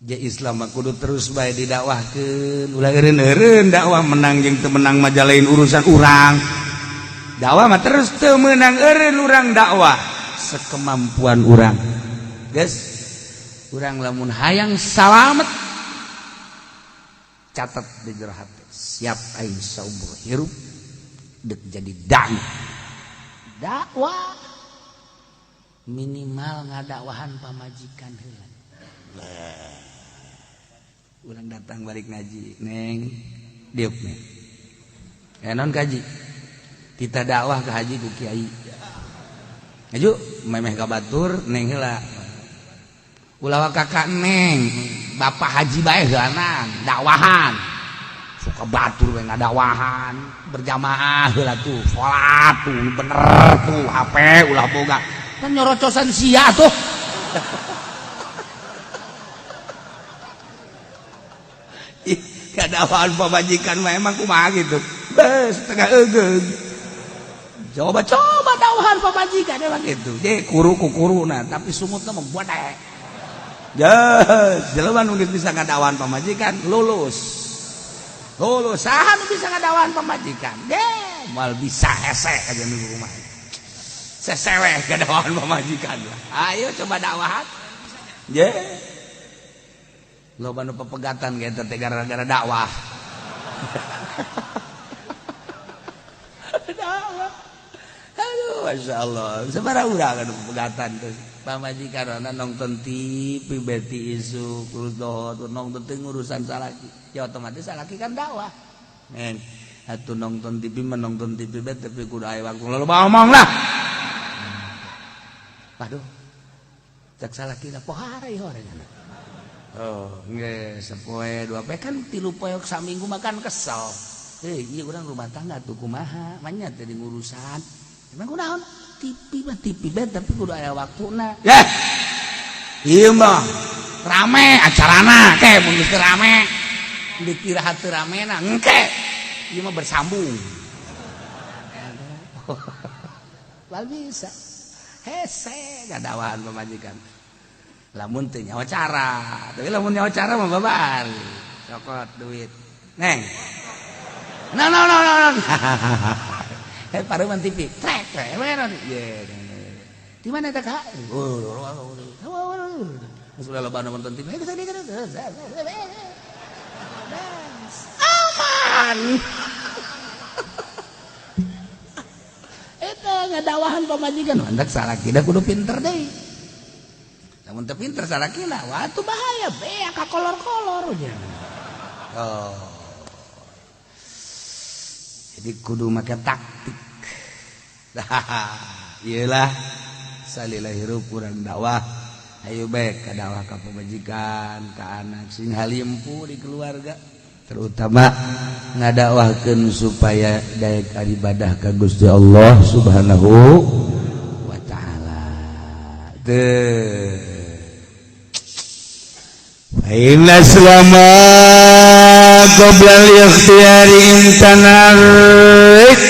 Islam kudu terus bae didakwahkeun ulah eureun-eureun dakwah menang jeung teu menang mah lain urusan urang dakwah mah terus teu meunang eureun urang dakwah sekemampuan urang geus urang lamun hayang salamet catat di jero hate siap aing saumur hirup dek jadi dai dakwah minimal ngadakwahan pamajikan heula urang datang balik ngaji neng diuk neng non kaji kita dakwah ke haji ku kiai aju memeh ka batur neng heula ulah kakak neng bapak haji bae heunan dakwahan suka batur we ngadakwahan berjamaah heula tuh salat tuh bener tuh HP ulah boga kan nyorocosan sia tuh kadawaan pamajikan mah emang kumaha gitu beus tengah eugeug coba dawahan pamajikan emang gitu je kuru ku kuruna tapi sumutna mah bodek jeus jelema nu bisa ngadawahan pamajikan lulus saha nu bisa ngadawahan pamajikan moal bisa hese aja nu rumah seseweh ngadawahan pamajikan ayo coba dakwahan je loba nu pepegatan ge teh gara-gara dakwah. Dakwah. Aduh, masyaallah. Sabaraha urang anu pepegatan teh. Pamajikanna nongton TV beti isu kudu nongton teh urusan salaki. Ya otomatis salaki kan dakwah. Men, atuh nongton TV menonton TV bet tapi kudu aya waktu loba omong lah. Aduh. Cak salaki da pohara ieu orangna. Oh, nggak sepoe dua poe kan 3 poe saminggu makan kesel. Iya urang rumah tangga tuh kumaha, manya tadi ngurusan. Emang kunaon? TV bet tapi kudu aya waktuna. Yah. Ieu mah rame acarana, ke mun geus rame. Dikira hate ramena, engke. Ieu mah bersambung. Wal bisa. Hese ngadawahan pamajikan. Lamun teu nyawa cara tapi lamun nyawa cara mah babar cokot duit neng no pareuman TV trek meron ye di mana teh kak sudah loba nonton TV aman eta ngadawahan pamajikan hendak salaki da kudu pinter deui namun teu pinter salakina wah itu bahaya beak ka kolor-kolor nya. Oh. Jadi kudu make taktik. Iyalah salila hirup urang dakwah. Ayo bae ka dakwah ka pamajikan, ka anak sing halimpu di keluarga. Terutama ngadakwahkeun supaya daek ibadah ka Gusti Allah Subhanahu wa taala. Inna selama qoblal ikhtiyari imtanarik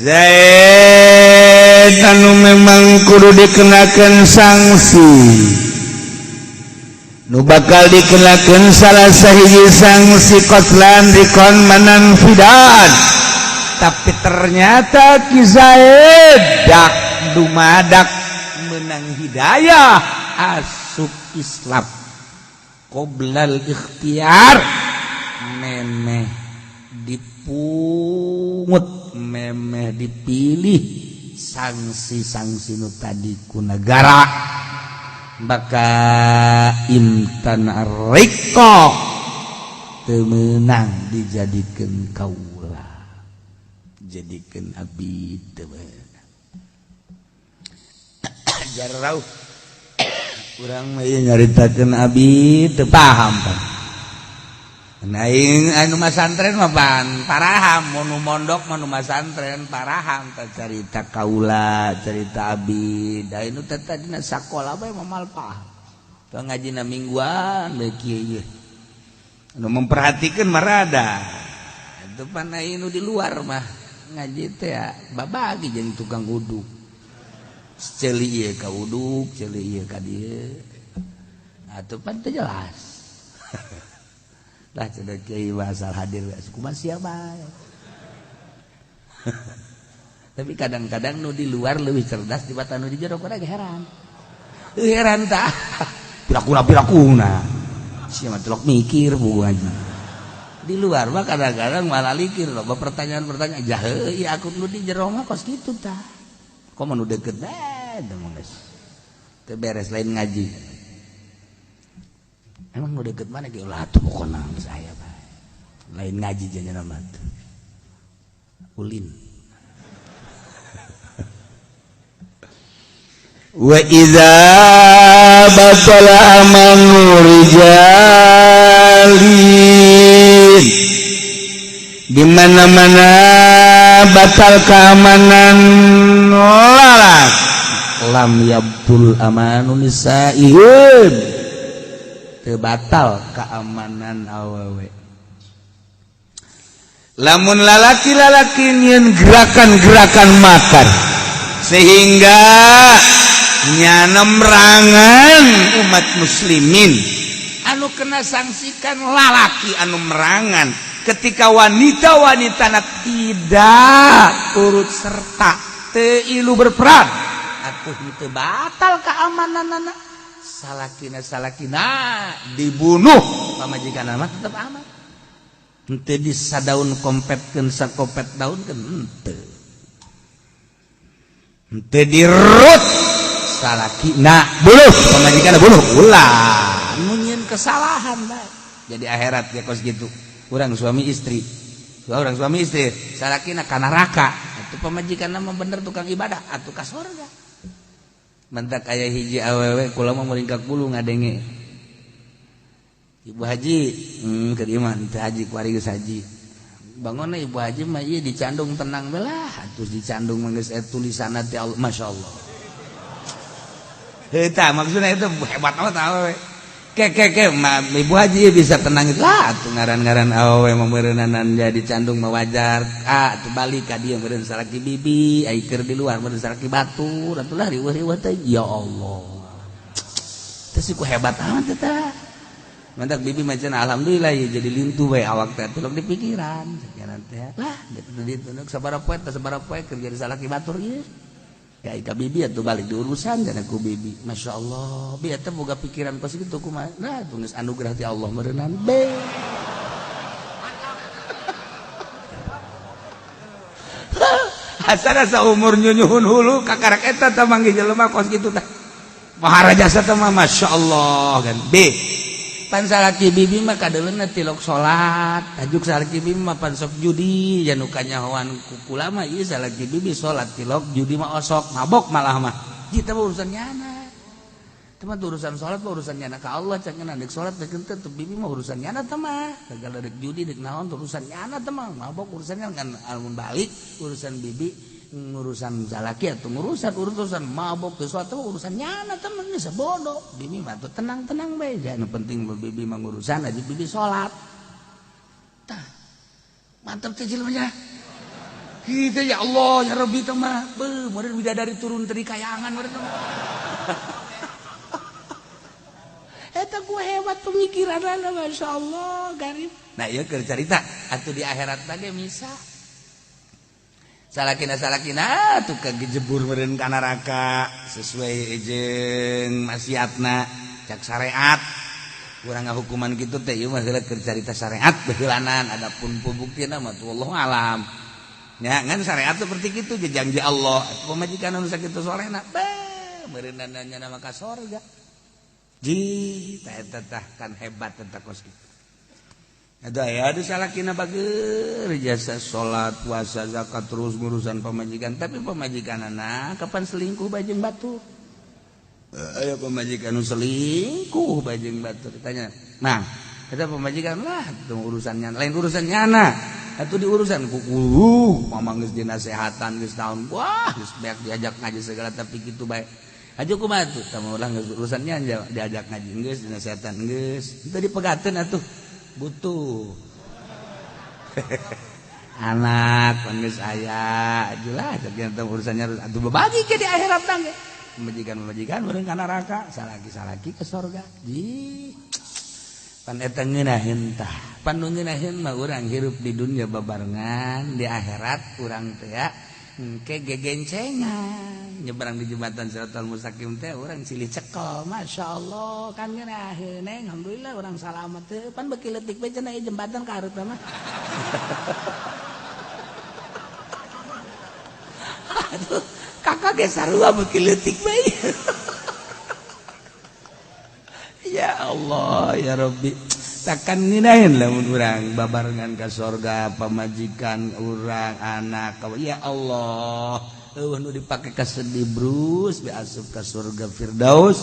Zaid anu memang kudu dikenakan sanksi nu bakal dikenakan salah sahiji sanksi qatlan dikon manan fidan tapi ternyata Ki Zaid dak dumadak menang hidayah asup Islam qoblal ikhtiyar memeh dipungut memeh dipilih sanksi-sanksi nu tadi ku negara maka imtan ar-riqa teu meunang dijadikeun kaula jadikeun abdi teu jarau urang mah nyaritakeun abi teu paham pan. Aing anu masantren mah pan paraham mun mondok mah nu masantren paraham teh carita kaula, carita abi. Da inu teh dina sakola bae mah mal paham. Teu ngajina mingguan bae kieu. Anu memperhatikeun mah rada. Itu pan anu di luar mah ngaji teh ya babagi jeung tukang uduk. Celi ieu ka uduk, celi ieu ka dieu. atuh pan teu jelas. Lah cenah kiai asal hadir kumaha sia bae. Tapi kadang-kadang nu di luar lebih cerdas dibanding nu di jero kada heran. Heran tah. Pirakuna. Sia mah telok mikir bu ngaji. Di luar mah kadang-kadang malah likir loh, pertanyaan-pertanyaan jahe ya aku nu di jero mah kos kitu tah. Komo nu deukeut bae teh geus. Teu beres lain ngaji. Emang nu deukeut mana ge ulah atuh pokona geus aya bae. Lain ngaji jangan mah. Ulin. Wa idza batala amanu rijalin di mana-mana batal keamanan lalat lam yabtul amanu nisa'ihun teu batal keamanan awewe lamun lalaki-lalaki nyieun gerakan-gerakan makan sehingga nyana merangan umat muslimin anu kena sangsikan lalaki anu merangan ketika wanita-wanita tidak turut serta teu ilu berperan atuh teu batal keamananana salakina dibunuh pamajikanna mah tetep aman henteu disadaun kompetkeun sakopet daunkeun henteu dirut salakina bunuh pamajikanna bunuh ulah nyieun kesalahan bae jadi akhirat ya kos gitu urang suami istri salakina ka neraka atuh pamajikanna mah bener tukang ibadah atuh ka surga mentak aya hiji awewe kula mah meringkak bulu ngadenge ibu haji keur iman teh haji kuari geus haji bangunna ibu haji mah ieu dicandung tenang belah atuh dicandung mah geus tulisanna teh Allah masyaallah eta maksudna itu hebat amat awewe ke ibu haji bisa tenang lah atuh ngaran-ngaran awewe mameureunana jadi candung mah wajar atuh balik ka dieu meureun salaki bibi ai keur di luar meureun salaki batur atuh lah riweuh-riweuh teh ya Allah teh ku hebat amat eta mantak bibi mah cenah alhamdulillah ya jadi lintuh we awak teh tulung dipikiran sakiran teh lah ditu sabaraha poe kerja di salaki batur ieu ya ika bibi atuh balik diurusan cenah ku bibi masyaallah bi eta boga pikiran pas kitu kumaha nah geus anugerah ti Allah meureunana be asana saumur nyunyuhun hulu kakarak eta teh mangge jelema kos kitu teh maharaja teh mah masyaallah kan be pan salaki bibi mah kadeuleuna tilok salat tajuk salaki bibi mah pan sok judi anu kanyahoan kukula mah ieu salaki bibi salat tilok judi mah osok mabok malah mah kita mah urusan nyana teh mah urusan salat mah urusan nyana ka Allah cenah deuk salat teh teu bibi mah urusan nyana teh mah segala deuk judi deuk naon urusan nyana teh mah mabok urusannya kan almun balik urusan bibi ngurusan salaki atau urusan mabok teh suatu urusan nyana temen geus bodoh bibi mah tuh tenang-tenang bae anu penting bibi mah ngurusan aja bibi salat tah mantap teh jelema kitu ya Allah ya Rabbi teh mah beuh meureun bidadari turun teri kayangan meureun eta ku hebat pemikiranna masyaallah garib nah ieu keur carita atuh di akhirat teh misa salakina tuh kagejebur meureun ka neraka sesuai jeung maksiatna cak syariat urang ngahukuman kitu teh ieu mah heula keur carita syariat beheulanan adapun pembuktiana mah wallahu alam nya ngan syariat seperti kitu janji Allah pamajikan anu sakitu solehna beuh meureunana nya maka surga ji eta tah kan hebat eta kos kitu ada ya ada salakina bageur jasa salat puasa zakat terus ngurusan pamajikan tapi pamajikanana kapan selingkuh bajeng batur aya pamajikan nu selingkuh bajeng batur ditanya nah eta pamajikan lah itu urusannya lain urusan nyana atuh di urusan kuku mamang geus dinasehatan geus naon wah geus beak diajak ngaji segala tapi kitu bae aja kumaha atuh tah ulah urusannya diajak ngaji geus dinasehatan geus teu dipegateun atuh butuh anak geus aya ajulah jadi urusannya atuh berbagi ke di akhirat tangge Majikan urang ka neraka, salaki ke surga. Pan eta ngeunaheun tah. Pan nu ngeunaheun mah urang hirup di dunia babarengan, di akhirat urang teh ya engke gegencengan. Nyebrang di jembatan Siratal Mustaqim teh urang silih cekel. Masyaallah kan ngeunaheun neng, alhamdulillah urang salamet teh. Pan beuki leutik we cenah jembatan ka hareup mah. Aduh, kakak ge sarua beuki leutik bae. Ya Allah ya Rabbi, takkan ngeunaheun lamun urang babarengan ka surga, pamajikan urang, anak. Ya Allah, eueuh nu dipake ka sedih brus beasup ka surga Firdaus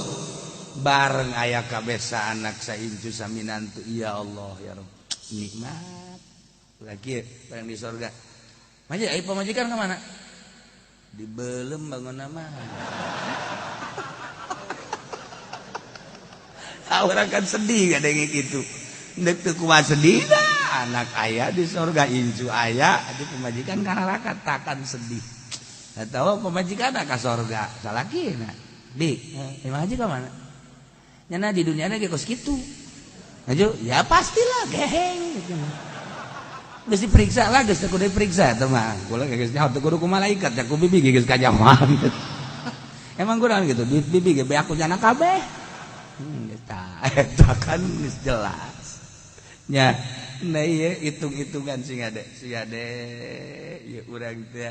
bareng aya kabeh sa anak saincu saminantu. Ya Allah ya Rabbi, nikmat. Lagi bareng di surga. Maji aya pamajikan ka mana? Dibeulem bangunna mah. Orang kan sedih kadang gitu. Nek teu kumaha sedih dah. Anak aya di surga, incu aya di pemajikan ka neraka, takkan sedih. Atawa pemajikan ka surga, salakina. Dik, haji ka mana? Nyana di dunia ge kos kitu. Aju, ya pastilah geheng gitu. Geus diperiksa lah, geus kudu diperiksa eta mah. Kula geus nyaho teu kudu ku malaikat, ya ku bibi geus kajaman. Emang kurang gitu, bibi ge beak ku jana kabeh. Eta kan jelas nya. Nah ieu hitung-hitungan sing ade ieu urang teh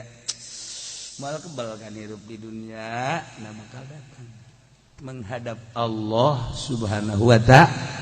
moal kebal kan hirup di dunia, nah bakal datang menghadap Allah Subhanahu wa ta'ala.